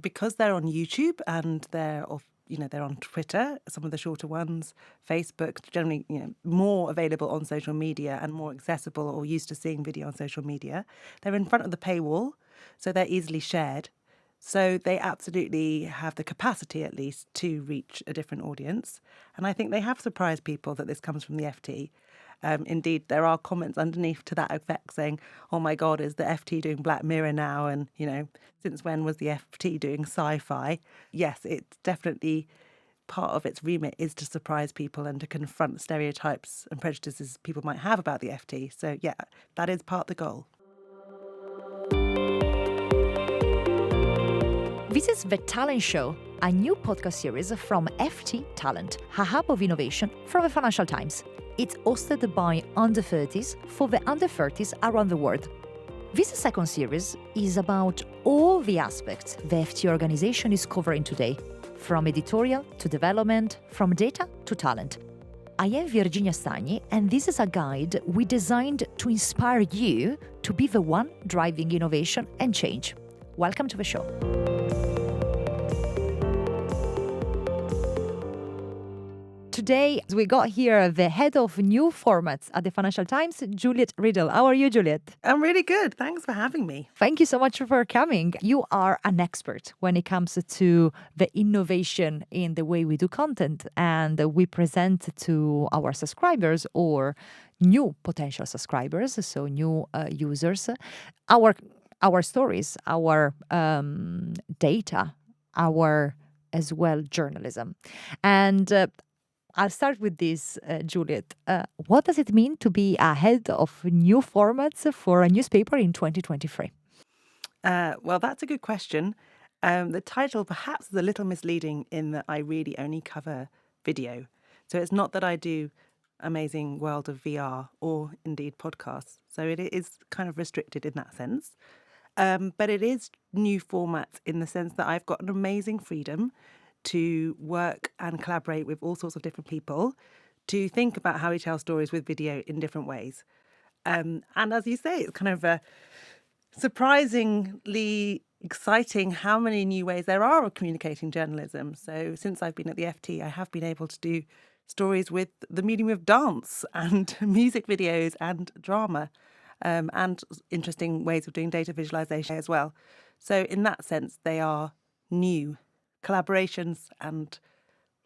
because they're on YouTube and they're on Twitter, some of the shorter ones, Facebook, generally, more available on social media and more accessible or used to seeing video on social media. They're in front of the paywall, so they're easily shared. So they absolutely have the capacity, at least, to reach a different audience. And I think they have surprised people that this comes from the FT. Indeed, there are comments underneath to that effect saying, oh my God, is the FT doing Black Mirror now? And, since when was the FT doing sci-fi? Yes, it's definitely part of its remit is to surprise people and to confront stereotypes and prejudices people might have about the FT. So, yeah, that is part of the goal. This is The Talent Show, a new podcast series from FT Talent, a hub of innovation from the Financial Times. It's hosted by under 30s for the under 30s around the world. This second series is about all the aspects the FT organization is covering today, from editorial to development, from data to talent. I am Virginia Stagni, and this is a guide we designed to inspire you to be the one driving innovation and change. Welcome to the show. Today, we got here the head of new formats at the Financial Times, Juliet Riddell. How are you, Juliet? I'm really good. Thanks for having me. Thank you so much for coming. You are an expert when it comes to the innovation in the way we do content, and we present to our subscribers or new potential subscribers, so new users, our stories, our data, our as well journalism. And I'll start with this, Juliet. What does it mean to be a head of new formats for a newspaper in 2023? Well, that's a good question. The title perhaps is a little misleading in that I really only cover video. So it's not that I do amazing world of VR or indeed podcasts. So it is kind of restricted in that sense. But it is new formats in the sense that I've got an amazing freedom to work and collaborate with all sorts of different people to think about how we tell stories with video in different ways. And as you say, it's kind of surprisingly exciting how many new ways there are of communicating journalism. So since I've been at the FT, I have been able to do stories with the medium of dance and music videos and drama, and interesting ways of doing data visualisation as well. So in that sense, they are new collaborations and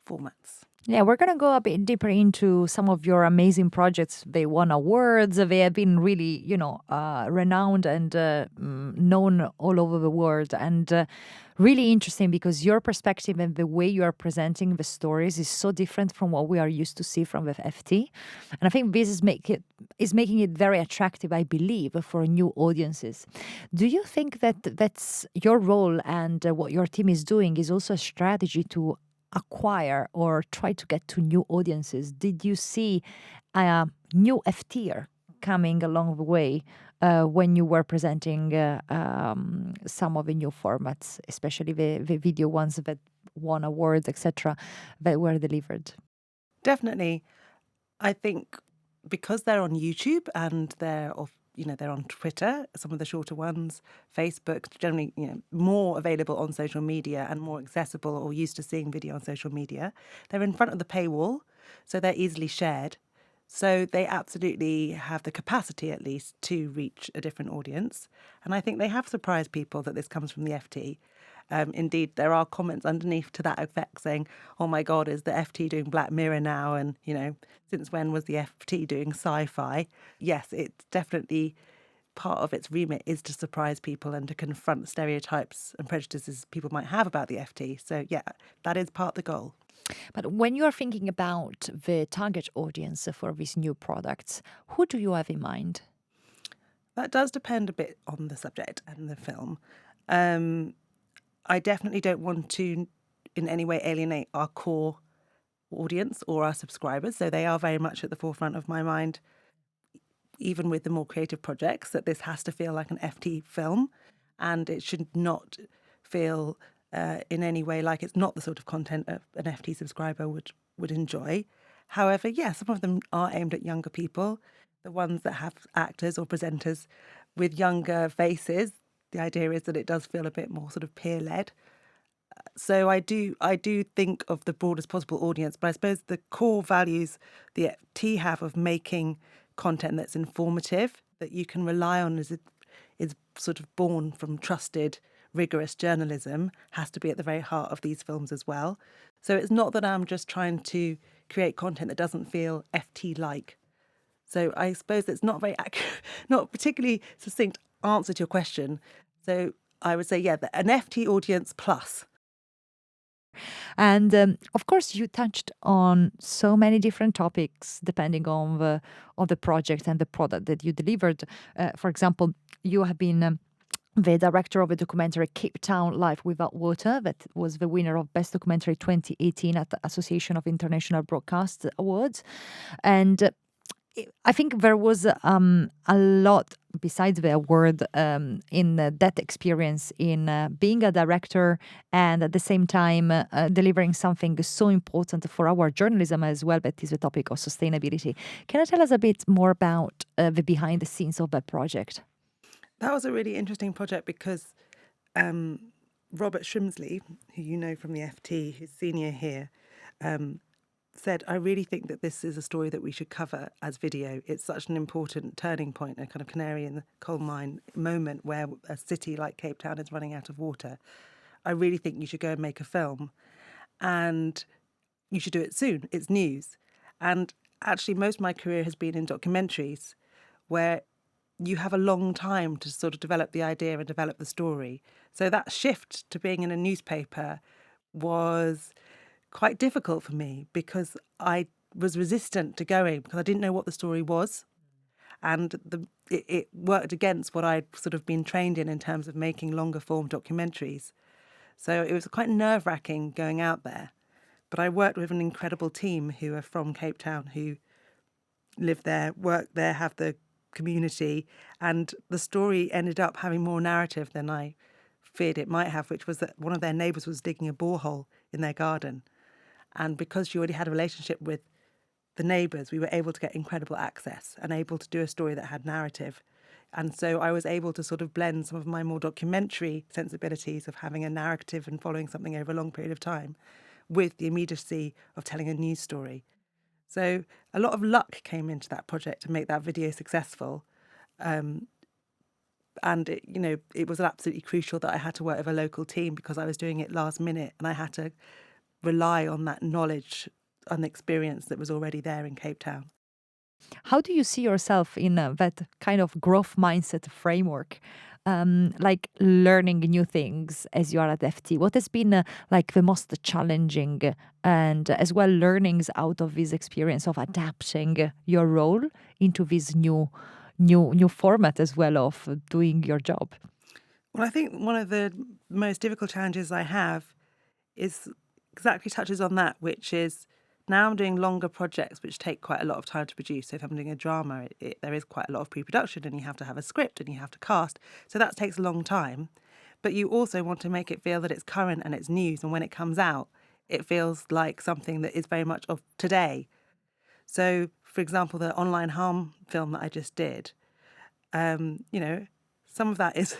formats. Yeah, we're going to go a bit deeper into some of your amazing projects. They won awards. They have been really, renowned and known all over the world. And really interesting because your perspective and the way you are presenting the stories is so different from what we are used to see from the FT. And I think this is making it very attractive, I believe, for new audiences. Do you think that that's your role and what your team is doing is also a strategy to acquire or try to get to new audiences? Did you see a new FTer coming along the way when you were presenting some of the new formats, especially the video ones that won awards, etc., that were delivered? Definitely. I think because they're on YouTube and they're on Twitter, some of the shorter ones, Facebook, generally, more available on social media and more accessible or used to seeing video on social media. They're in front of the paywall, so they're easily shared. So they absolutely have the capacity, at least, to reach a different audience. And I think they have surprised people that this comes from the FT. Indeed, there are comments underneath to that effect saying, oh my God, is the FT doing Black Mirror now? And, since when was the FT doing sci-fi? Yes, it's definitely part of its remit is to surprise people and to confront stereotypes and prejudices people might have about the FT. So, yeah, that is part of the goal. But when you're thinking about the target audience for these new products, who do you have in mind? That does depend a bit on the subject and the film. I definitely don't want to in any way alienate our core audience or our subscribers. So they are very much at the forefront of my mind, even with the more creative projects, that this has to feel like an FT film and it should not feel in any way like it's not the sort of content an FT subscriber would enjoy. However, yeah, some of them are aimed at younger people, the ones that have actors or presenters with younger faces. The idea is that it does feel a bit more sort of peer-led. So I do think of the broadest possible audience, but I suppose the core values the FT have of making content that's informative, that you can rely on as it is sort of born from trusted, rigorous journalism, has to be at the very heart of these films as well. So it's not that I'm just trying to create content that doesn't feel FT like. So I suppose it's not very accurate, not particularly succinct answer to your question. So I would say, yeah, an FT audience plus. And of course, you touched on so many different topics depending on the project and the product that you delivered. For example, you have been the director of a documentary Cape Town Life Without Water that was the winner of Best Documentary 2018 at the Association of International Broadcast Awards. And I think there was a lot besides the award in that experience in being a director and at the same time delivering something so important for our journalism as well, that is the topic of sustainability. Can you tell us a bit more about the behind the scenes of that project? That was a really interesting project because Robert Shrimsley, who you know from the FT, who's senior here, said, I really think that this is a story that we should cover as video. It's such an important turning point, a kind of canary in the coal mine moment where a city like Cape Town is running out of water. I really think you should go and make a film. And you should do it soon. It's news. And actually, most of my career has been in documentaries where you have a long time to sort of develop the idea and develop the story. So that shift to being in a newspaper was quite difficult for me because I was resistant to going because I didn't know what the story was. And it worked against what I'd sort of been trained in terms of making longer form documentaries. So it was quite nerve wracking going out there. But I worked with an incredible team who are from Cape Town, who live there, work there, have the community. And the story ended up having more narrative than I feared it might have, which was that one of their neighbours was digging a borehole in their garden. And because she already had a relationship with the neighbours, we were able to get incredible access and able to do a story that had narrative. And so I was able to sort of blend some of my more documentary sensibilities of having a narrative and following something over a long period of time with the immediacy of telling a news story. So a lot of luck came into that project to make that video successful. And it was absolutely crucial that I had to work with a local team because I was doing it last minute and I had to rely on that knowledge and experience that was already there in Cape Town. How do you see yourself in that kind of growth mindset framework? Like learning new things as you are at FT. What has been like the most challenging and as well learnings out of this experience of adapting your role into this new format as well of doing your job? Well, I think one of the most difficult challenges I have is exactly touches on that, which is now I'm doing longer projects which take quite a lot of time to produce. So if I'm doing a drama, there is quite a lot of pre-production and you have to have a script and you have to cast. So that takes a long time. But you also want to make it feel that it's current and it's news. And when it comes out, it feels like something that is very much of today. So, for example, the online harm film that I just did, you know, some of that is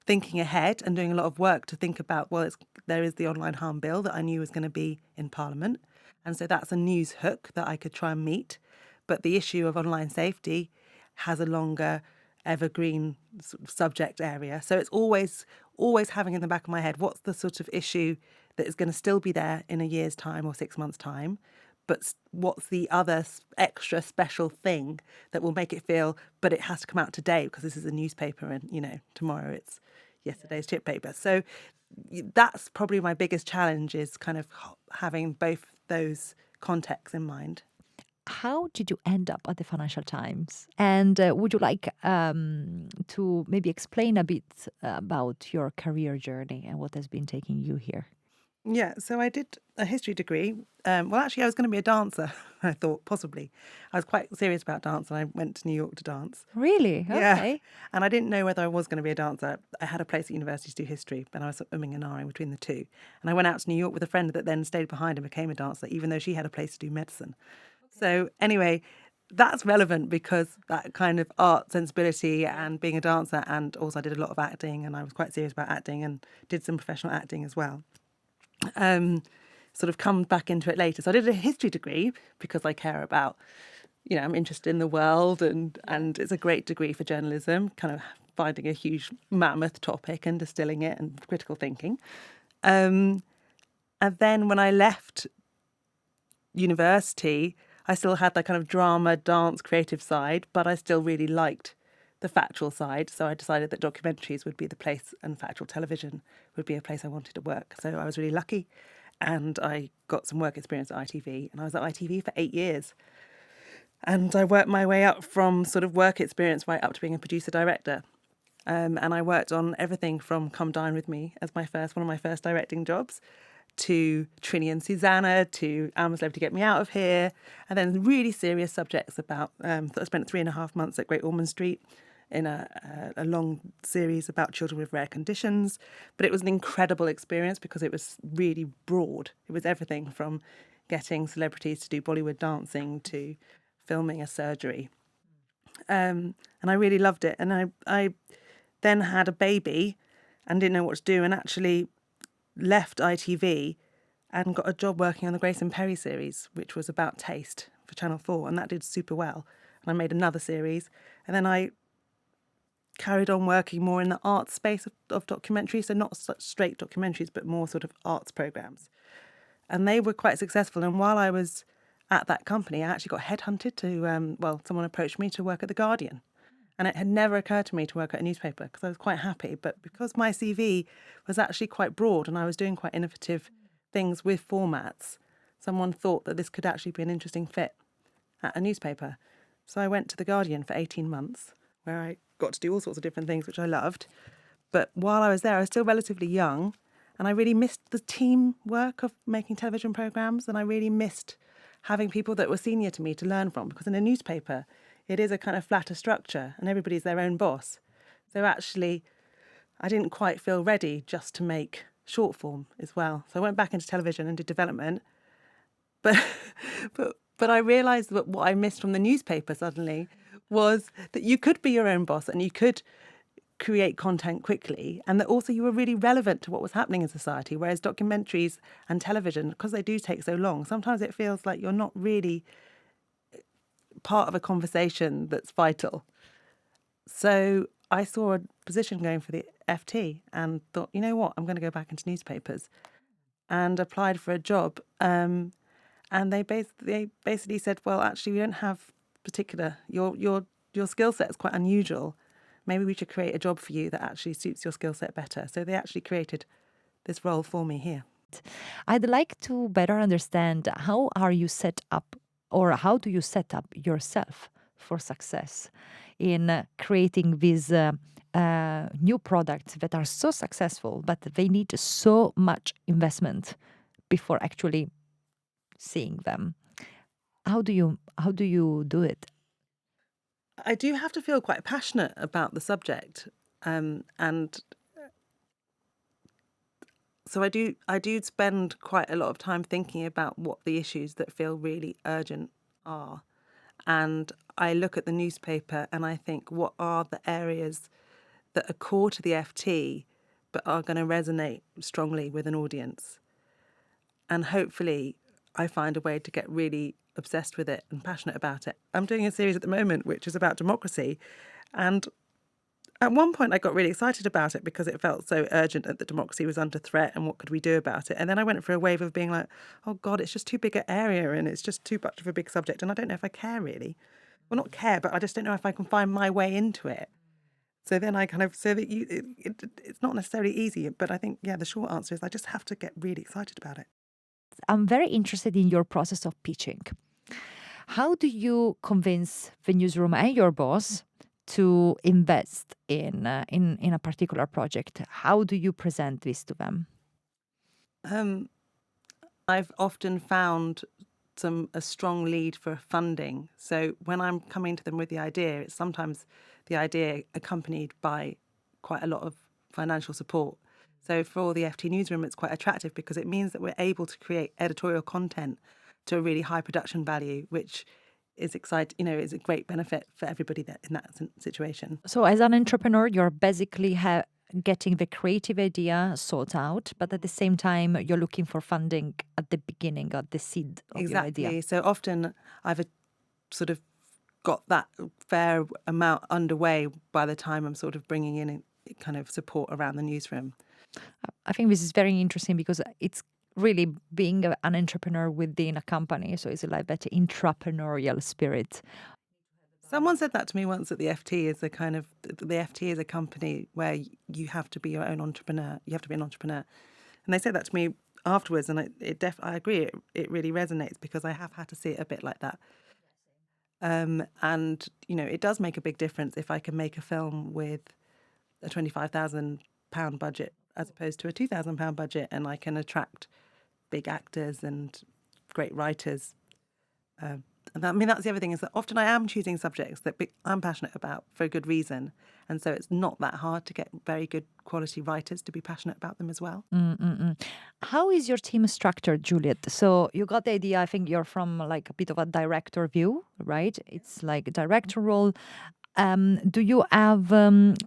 thinking ahead and doing a lot of work to think about, well, there is the online harm bill that I knew was going to be in Parliament. And so that's a news hook that I could try and meet. But the issue of online safety has a longer evergreen sort of subject area. So it's always having in the back of my head, what's the sort of issue that is going to still be there in a year's time or 6 months' time? But what's the other extra special thing that will make it feel, but it has to come out today because this is a newspaper and, tomorrow it's yesterday's chip paper. So that's probably my biggest challenge is kind of having both those contexts in mind. How did you end up at the Financial Times? And would you like to maybe explain a bit about your career journey and what has been taking you here? Yeah, so I did a history degree. Well, actually, I was going to be a dancer, I thought, possibly. I was quite serious about dance and I went to New York to dance. Really? Yeah. Okay. And I didn't know whether I was going to be a dancer. I had a place at university to do history, and I was umming and ahhing between the two. And I went out to New York with a friend that then stayed behind and became a dancer, even though she had a place to do medicine. So anyway, that's relevant because that kind of art sensibility and being a dancer, and also I did a lot of acting and I was quite serious about acting and did some professional acting as well. sort of come back into it later. So I did a history degree because I care about, I'm interested in the world, and it's a great degree for journalism, kind of finding a huge mammoth topic and distilling it, and critical thinking. And then when I left university, I still had that kind of drama, dance, creative side, but I still really liked the factual side. So I decided that documentaries would be the place, and factual television would be a place I wanted to work. So I was really lucky, and I got some work experience at ITV, and I was at ITV for 8 years. And I worked my way up from sort of work experience right up to being a producer director. And I worked on everything from Come Dine With Me as one of my first directing jobs, to Trini and Susanna, to Alma's Love to Get Me Out of Here, and then really serious subjects about, I spent 3.5 months at Great Ormond Street in a long series about children with rare conditions. But it was an incredible experience because it was really broad. It was everything from getting celebrities to do Bollywood dancing to filming a surgery. And I really loved it. And I then had a baby and didn't know what to do, and actually left ITV and got a job working on the Grace and Perry series, which was about taste for Channel 4, and that did super well. And I made another series, and then I carried on working more in the arts space of documentaries, so not such straight documentaries, but more sort of arts programmes. And they were quite successful, and while I was at that company, I actually got headhunted to, someone approached me to work at The Guardian. And it had never occurred to me to work at a newspaper because I was quite happy. But because my CV was actually quite broad and I was doing quite innovative things with formats, someone thought that this could actually be an interesting fit at a newspaper. So I went to The Guardian for 18 months, where I got to do all sorts of different things, which I loved. But while I was there, I was still relatively young, and I really missed the teamwork of making television programmes, and I really missed having people that were senior to me to learn from, because in a newspaper, it is a kind of flatter structure and everybody's their own boss. So actually, I didn't quite feel ready just to make short form as well. So I went back into television and did development. But but I realised that what I missed from the newspaper suddenly was that you could be your own boss and you could create content quickly, and that also you were really relevant to what was happening in society. Whereas documentaries and television, because they do take so long, sometimes it feels like you're not really part of a conversation that's vital. So I saw a position going for the FT and thought, you know what, I'm going to go back into newspapers, and applied for a job. And they basically said, well, actually, we don't have particular, your skill set is quite unusual. Maybe we should create a job for you that actually suits your skill set better. So they actually created this role for me here. I'd like to better understand how are you set up, or how do you set up yourself for success in creating these new products that are so successful, but they need so much investment before actually seeing them. How do you do it? I do have to feel quite passionate about the subject, and so I do spend quite a lot of time thinking about what the issues that feel really urgent are. And I look at the newspaper and I think, what are the areas that are core to the FT but are going to resonate strongly with an audience? And hopefully I find a way to get really obsessed with it and passionate about it. I'm doing a series at the moment which is about democracy, and at one point I got really excited about it because it felt so urgent that democracy was under threat and what could we do about it. And then I went for a wave of being like, oh God, it's just too big an area and it's just too much of a big subject, and I don't know if I care really. Well, not care, but I just don't know if I can find my way into it. So then I kind of, so that it's not necessarily easy, but I think, yeah, the short answer is I just have to get really excited about it. I'm very interested in your process of pitching. How do you convince the newsroom and your boss to invest in a particular project? How do you present this to them? Um, I've often found a strong lead for funding. So when I'm coming to them with the idea, it's sometimes the idea accompanied by quite a lot of financial support. So for the FT newsroom, it's quite attractive because it means that we're able to create editorial content to a really high production value, which is is a great benefit for everybody that in that situation. So, as an entrepreneur, you're basically getting the creative idea sought out, but at the same time, you're looking for funding at the beginning, at the seed of your idea. Exactly. So often I've sort of got that fair amount underway by the time I'm sort of bringing in kind of support around the newsroom. I think this is very interesting because it's really being an entrepreneur within a company. So it's like that entrepreneurial spirit. Someone said that to me once, that the FT is the FT is a company where you have to be your own entrepreneur. You have to be an entrepreneur. And they said that to me afterwards, and I agree. It really resonates because I have had to see it a bit like that. And it does make a big difference if I can make a film with a £25,000 budget as opposed to a £2,000 budget, and I can attract big actors and great writers. That's the other thing, is that often I am choosing subjects that I'm passionate about for a good reason. And so it's not that hard to get very good quality writers to be passionate about them as well. How is your team structured, Juliet? So you got the idea. I think you're from like a bit of a director view, right? It's like a director role. Do you have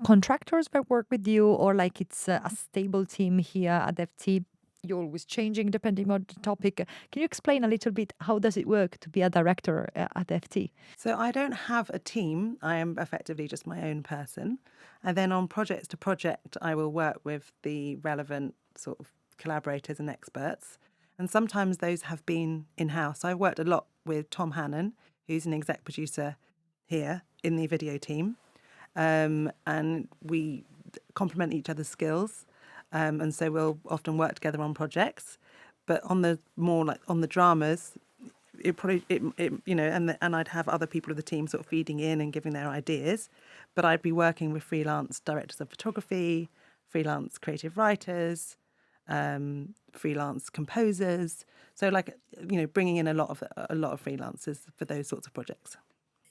contractors that work with you, or like it's a stable team here at FT? You're always changing depending on the topic. Can you explain a little bit how does it work to be a director at FT? So I don't have a team. I am effectively just my own person. And then on projects to project, I will work with the relevant sort of collaborators and experts. And sometimes those have been in-house. I've worked a lot with Tom Hannon, who's an exec producer here in the video team. And we complement each other's skills. And so we'll often work together on projects. But on the more like on the dramas, and I'd have other people of the team sort of feeding in and giving their ideas, but I'd be working with freelance directors of photography, freelance creative writers, freelance composers. So bringing in a lot of freelancers for those sorts of projects.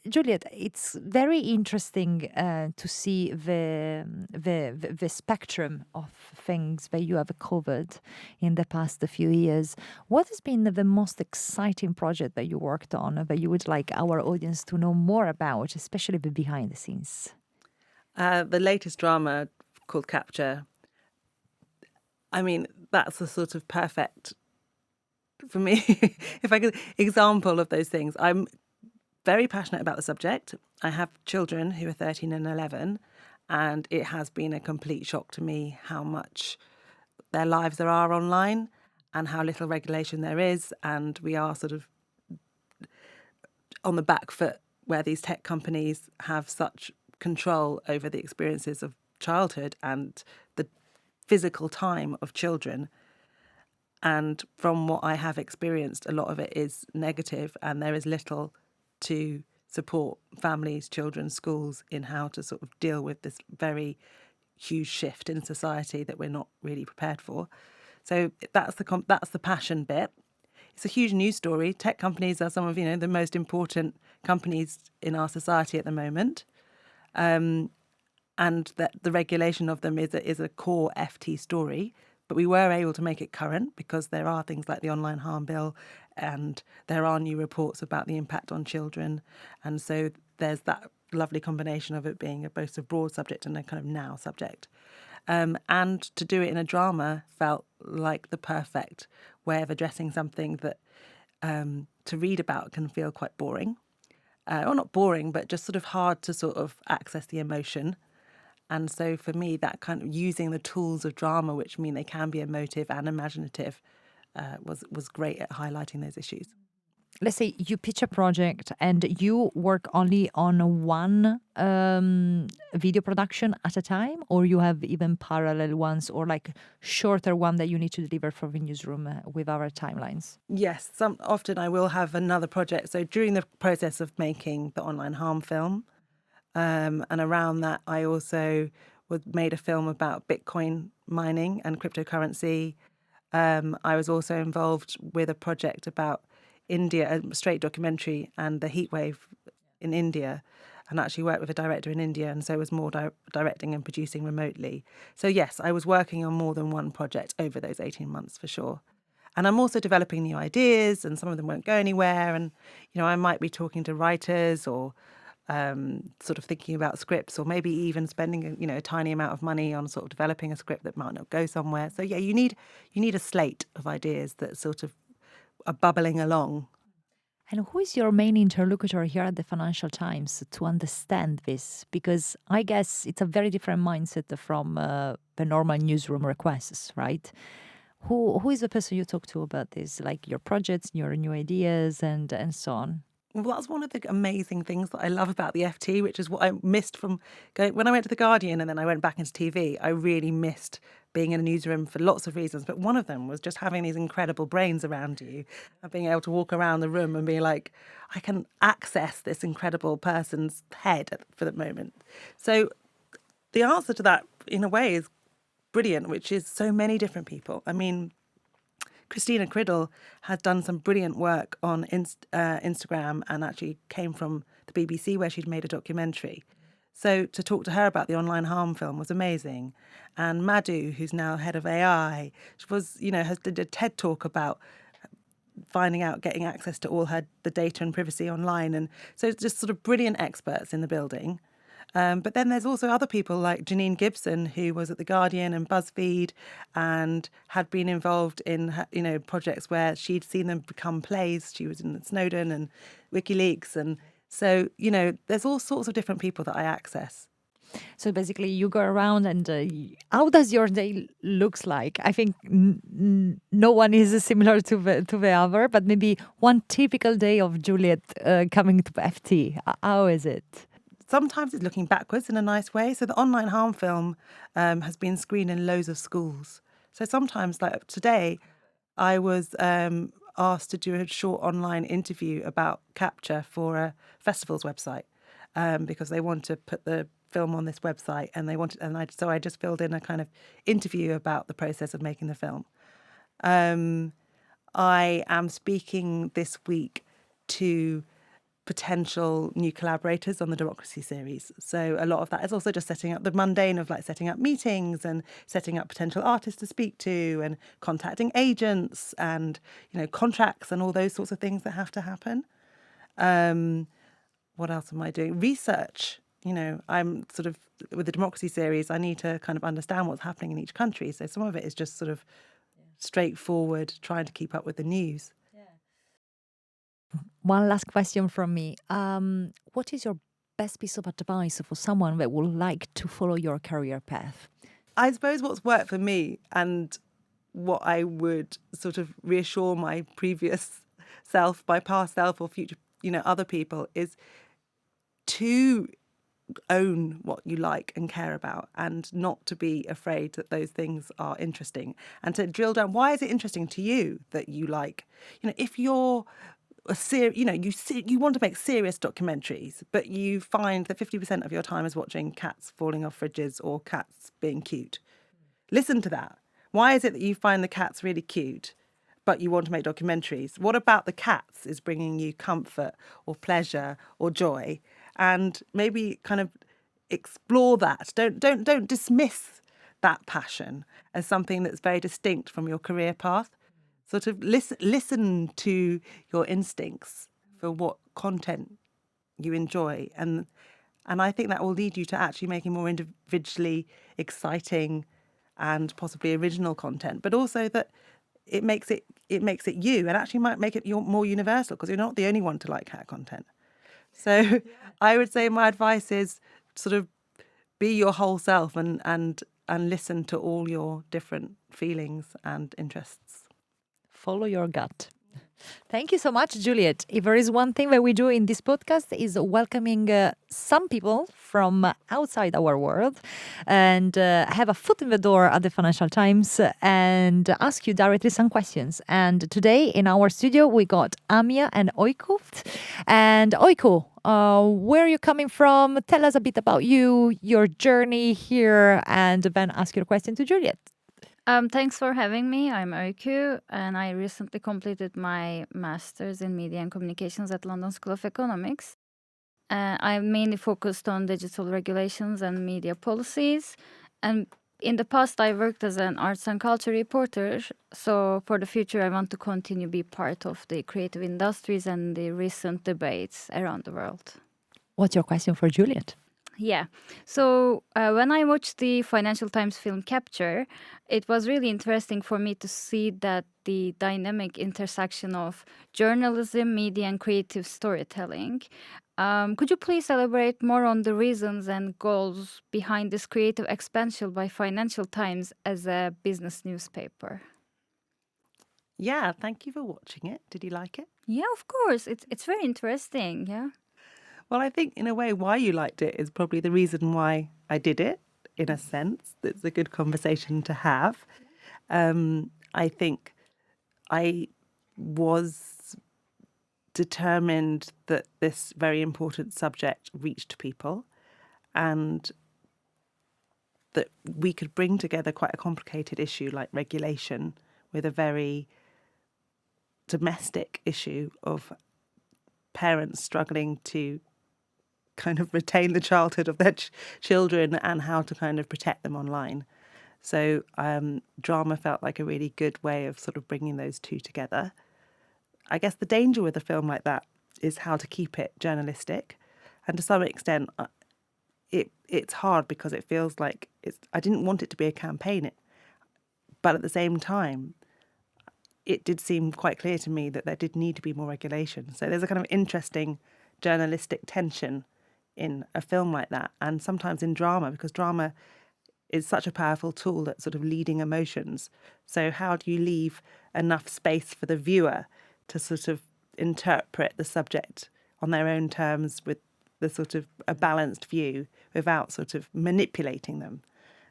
Juliet, it's very interesting to see the spectrum of things that you have covered in the past few years. What has been the most exciting project that you worked on that you would like our audience to know more about, especially the behind the scenes? The latest drama called Capture. I mean, that's a sort of perfect, for me, if I could, example of those things. I'm very passionate about the subject. I have children who are 13 and 11, and it has been a complete shock to me how much their lives there are online and how little regulation there is. And we are sort of on the back foot where these tech companies have such control over the experiences of childhood and the physical time of children. And from what I have experienced, a lot of it is negative, and there is little to support families, children, schools in how to sort of deal with this very huge shift in society that we're not really prepared for. So that's the passion bit. It's a huge news story. Tech companies are some of the most important companies in our society at the moment, and that the regulation of them is a core FT story. But we were able to make it current because there are things like the online harm bill, and there are new reports about the impact on children. And so there's that lovely combination of it being both a broad subject and a kind of now subject. And to do it in a drama felt like the perfect way of addressing something that to read about can feel quite boring. Or not boring, but just sort of hard to sort of access the emotion. And so for me, that kind of using the tools of drama, which mean they can be emotive and imaginative, was great at highlighting those issues. Let's say you pitch a project and you work only on one video production at a time, or you have even parallel ones or like shorter one that you need to deliver for the newsroom with our timelines? Yes, often I will have another project. So during the process of making the online harm film, and around that, I also made a film about Bitcoin mining and cryptocurrency. I was also involved with a project about India, a straight documentary, and the heat wave in India, and actually worked with a director in India, and so was more directing and producing remotely. So yes, I was working on more than one project over those 18 months for sure. And I'm also developing new ideas, and some of them won't go anywhere. And, I might be talking to writers or sort of thinking about scripts, or maybe even spending a tiny amount of money on sort of developing a script that might not go somewhere. So yeah, you need a slate of ideas that sort of are bubbling along. And who is your main interlocutor here at the Financial Times to understand this? Because I guess it's a very different mindset from the normal newsroom requests, right? Who is the person you talk to about this, like your projects, your new ideas, and so on? Well, that's one of the amazing things that I love about the FT, which is what I missed from going when I went to the Guardian and then I went back into TV. I really missed being in a newsroom for lots of reasons, but one of them was just having these incredible brains around you and being able to walk around the room and be like, I can access this incredible person's head for the moment. So the answer to that, in a way, is brilliant, which is so many different people. I mean, Christina Criddle has done some brilliant work on Instagram, and actually came from the BBC where she'd made a documentary. So to talk to her about the online harm film was amazing. And Madhu, who's now head of AI, has did a TED talk about finding out, getting access to all the data and privacy online. And so it's just sort of brilliant experts in the building. But then there's also other people like Janine Gibson, who was at The Guardian and BuzzFeed and had been involved in, projects where she'd seen them become plays. She was in Snowden and WikiLeaks. And so, there's all sorts of different people that I access. So basically, you go around and how does your day looks like? I think no one is similar to the other, but maybe one typical day of Juliet coming to FT. How is it? Sometimes it's looking backwards in a nice way. So the online harm film has been screened in loads of schools. So sometimes, like today, I was asked to do a short online interview about capture for a festival's website, because they want to put the film on this website, and so I just filled in a kind of interview about the process of making the film. I am speaking this week to potential new collaborators on the Democracy series. So a lot of that is also just setting up the mundane of like setting up meetings and setting up potential artists to speak to and contacting agents and, contracts and all those sorts of things that have to happen. What else am I doing? Research. I'm sort of, with the Democracy series, I need to kind of understand what's happening in each country. So some of it is just sort of straightforward, trying to keep up with the news. One last question from me. What is your best piece of advice for someone that would like to follow your career path? I suppose what's worked for me, and what I would sort of reassure my previous self, my past self, or future, other people, is to own what you like and care about, and not to be afraid that those things are interesting, and to drill down, why is it interesting to you that you like? If you're you want to make serious documentaries, but you find that 50% of your time is watching cats falling off fridges or cats being cute. Listen to that. Why is it that you find the cats really cute, but you want to make documentaries? What about the cats is bringing you comfort or pleasure or joy? And maybe kind of explore that. Don't dismiss that passion as something that's very distinct from your career path. Sort of listen to your instincts for what content you enjoy, and I think that will lead you to actually making more individually exciting and possibly original content, but also that it makes it you, and actually might make it more universal, because you're not the only one to like cat content. So I would say my advice is sort of be your whole self, and listen to all your different feelings and interests. Follow your gut. Thank you so much, Juliet. If there is one thing that we do in this podcast is welcoming some people from outside our world and have a foot in the door at the Financial Times and ask you directly some questions. And today in our studio, we got Amia and Oiko. And Oiko, where are you coming from? Tell us a bit about you, your journey here, and then ask your question to Juliet. Thanks for having me. I'm Öykü, and I recently completed my master's in media and communications at London School of Economics. I'm mainly focused on digital regulations and media policies. And in the past, I worked as an arts and culture reporter. So for the future, I want to continue be part of the creative industries and the recent debates around the world. What's your question for Juliet? Yeah. So when I watched the Financial Times film Capture, it was really interesting for me to see that the dynamic intersection of journalism, media, and creative storytelling. Could you please elaborate more on the reasons and goals behind this creative expansion by Financial Times as a business newspaper? Yeah, thank you for watching it. Did you like it? Yeah, of course. It's very interesting. Yeah. Well, I think in a way why you liked it is probably the reason why I did it, in a sense. It's a good conversation to have. I think I was determined that this very important subject reached people and that we could bring together quite a complicated issue like regulation with a very domestic issue of parents struggling to kind of retain the childhood of their children and how to kind of protect them online. So drama felt like a really good way of sort of bringing those two together. I guess the danger with a film like that is how to keep it journalistic. And to some extent, it's hard because it feels like I didn't want it to be a campaign. But at the same time, it did seem quite clear to me that there did need to be more regulation. So there's a kind of interesting journalistic tension in a film like that, and sometimes in drama, because drama is such a powerful tool at sort of leading emotions. So how do you leave enough space for the viewer to sort of interpret the subject on their own terms with the sort of a balanced view without sort of manipulating them?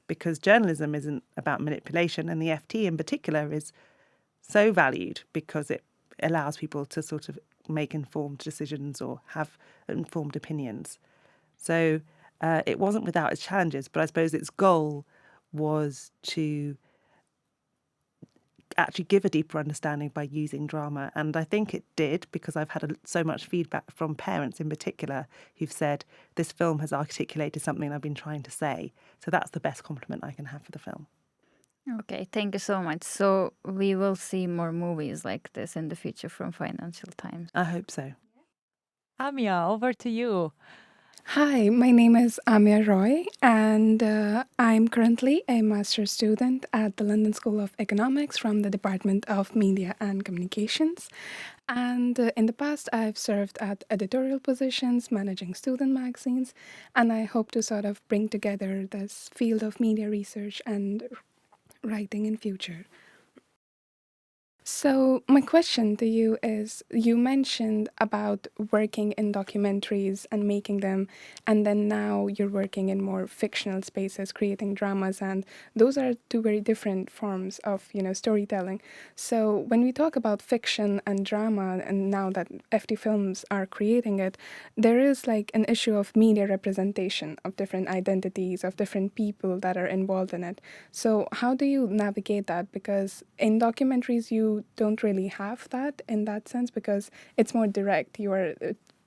Because journalism isn't about manipulation, and the FT in particular is so valued because it allows people to sort of make informed decisions or have informed opinions. So it wasn't without its challenges, but I suppose its goal was to actually give a deeper understanding by using drama. And I think it did, because I've had so much feedback from parents in particular who've said, this film has articulated something I've been trying to say. So that's the best compliment I can have for the film. Okay, thank you so much. So we will see more movies like this in the future from Financial Times. I hope so. Amia, over to you. Hi, my name is Amir Roy, and I'm currently a master's student at the London School of Economics from the Department of Media and Communications. And in the past, I've served at editorial positions, managing student magazines, and I hope to sort of bring together this field of media research and writing in future. So my question to you is, you mentioned about working in documentaries and making them, and then now you're working in more fictional spaces, creating dramas, and those are two very different forms of, storytelling. So when we talk about fiction and drama, and now that FT Films are creating it, there is like an issue of media representation of different identities, of different people that are involved in it. So how do you navigate that? Because in documentaries, you don't really have that in that sense, because it's more direct. You are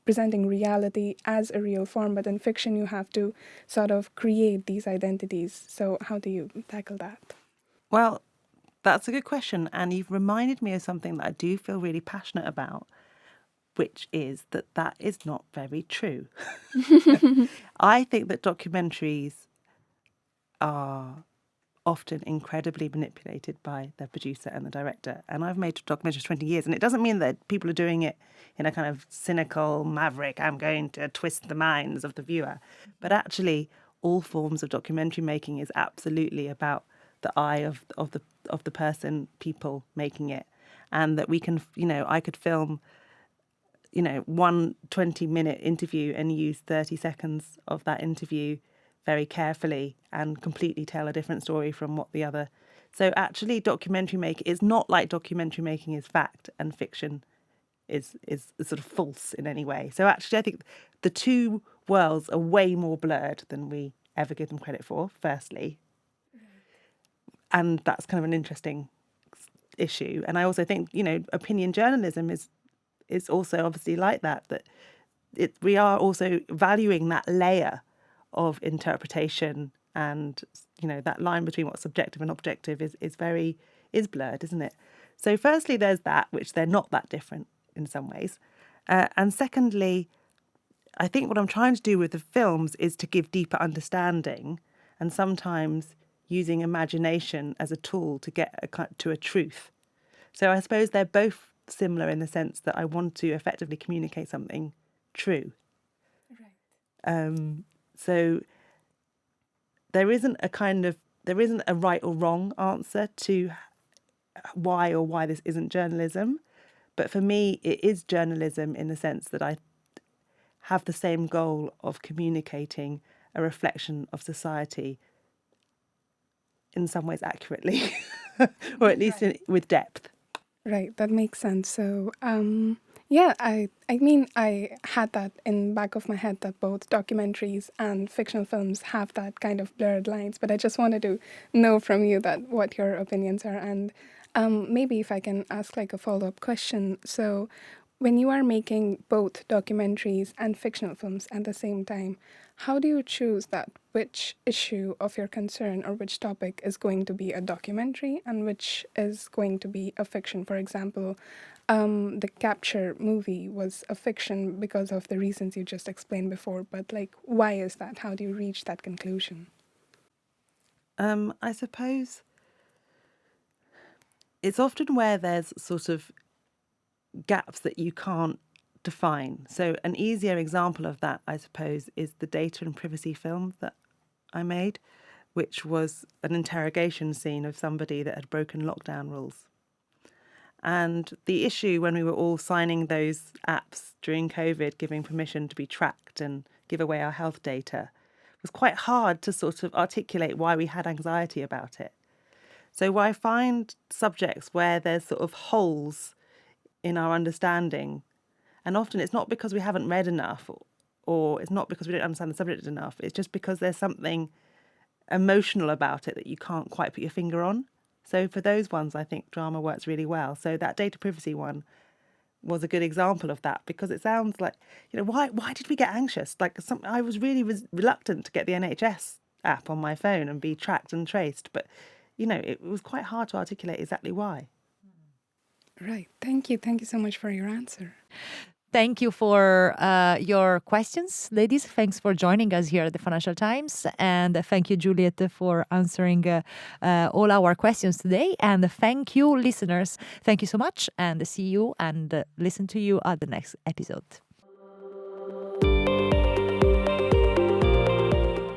presenting reality as a real form, but in fiction, you have to sort of create these identities. So how do you tackle that? Well, that's a good question. And you've reminded me of something that I do feel really passionate about, which is that is not very true. I think that documentaries are often incredibly manipulated by the producer and the director. And I've made documentaries 20 years, and it doesn't mean that people are doing it in a kind of cynical, maverick, I'm going to twist the minds of the viewer. But actually, all forms of documentary making is absolutely about the eye of the person, people making it. And that we can, I could film, one 20-minute interview and use 30 seconds of that interview very carefully and completely tell a different story from what the other. So actually, documentary making is not like documentary making is fact and fiction is sort of false in any way. So actually, I think the two worlds are way more blurred than we ever give them credit for, firstly. And that's kind of an interesting issue. And I also think, opinion journalism is also obviously like that we are also valuing that layer of interpretation, and that line between what's subjective and objective is blurred, isn't it? So firstly, there's that, which they're not that different in some ways, and secondly, I think what I'm trying to do with the films is to give deeper understanding, and sometimes using imagination as a tool to get to a truth. So I suppose they're both similar in the sense that I want to effectively communicate something true. Right. So there isn't a right or wrong answer to why this isn't journalism. But for me, it is journalism in the sense that I have the same goal of communicating a reflection of society in some ways accurately, or at least with depth. Right, that makes sense. So, yeah, I mean, I had that in back of my head that both documentaries and fictional films have that kind of blurred lines. But I just wanted to know from you that what your opinions are, and maybe if I can ask like a follow-up question. So, when you are making both documentaries and fictional films at the same time, how do you choose that which issue of your concern or which topic is going to be a documentary and which is going to be a fiction? For example, the Capture movie was a fiction because of the reasons you just explained before, but like, why is that? How do you reach that conclusion? I suppose it's often where there's sort of gaps that you can't define. So an easier example of that, I suppose, is the data and privacy film that I made, which was an interrogation scene of somebody that had broken lockdown rules. And the issue when we were all signing those apps during COVID, giving permission to be tracked and give away our health data, was quite hard to sort of articulate why we had anxiety about it. So I find subjects where there's sort of holes in our understanding, and often it's not because we haven't read enough, or it's not because we don't understand the subject enough, it's just because there's something emotional about it that you can't quite put your finger on. So for those ones, I think drama works really well. So that data privacy one was a good example of that, because it sounds like, why did we get anxious? Like I was really reluctant to get the NHS app on my phone and be tracked and traced, but it was quite hard to articulate exactly why. Right. Thank you. Thank you so much for your answer. Thank you for your questions, ladies. Thanks for joining us here at the Financial Times. And thank you, Juliet, for answering all our questions today. And thank you, listeners. Thank you so much. And see you and listen to you at the next episode.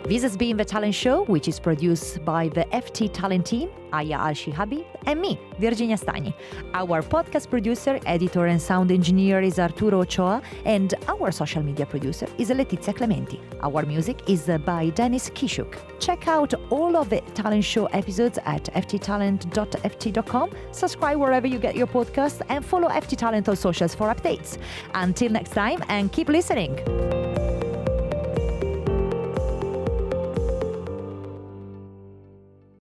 This has been The Talent Show, which is produced by the FT Talent team, Aya Al-Shihabi, and me, Virginia Stagni. Our podcast producer, editor, and sound engineer is Arturo Ochoa, and our social media producer is Letizia Clementi. Our music is by Dennis Kishuk. Check out all of the Talent Show episodes at fttalent.ft.com, subscribe wherever you get your podcasts, and follow FT Talent on socials for updates. Until next time, and keep listening.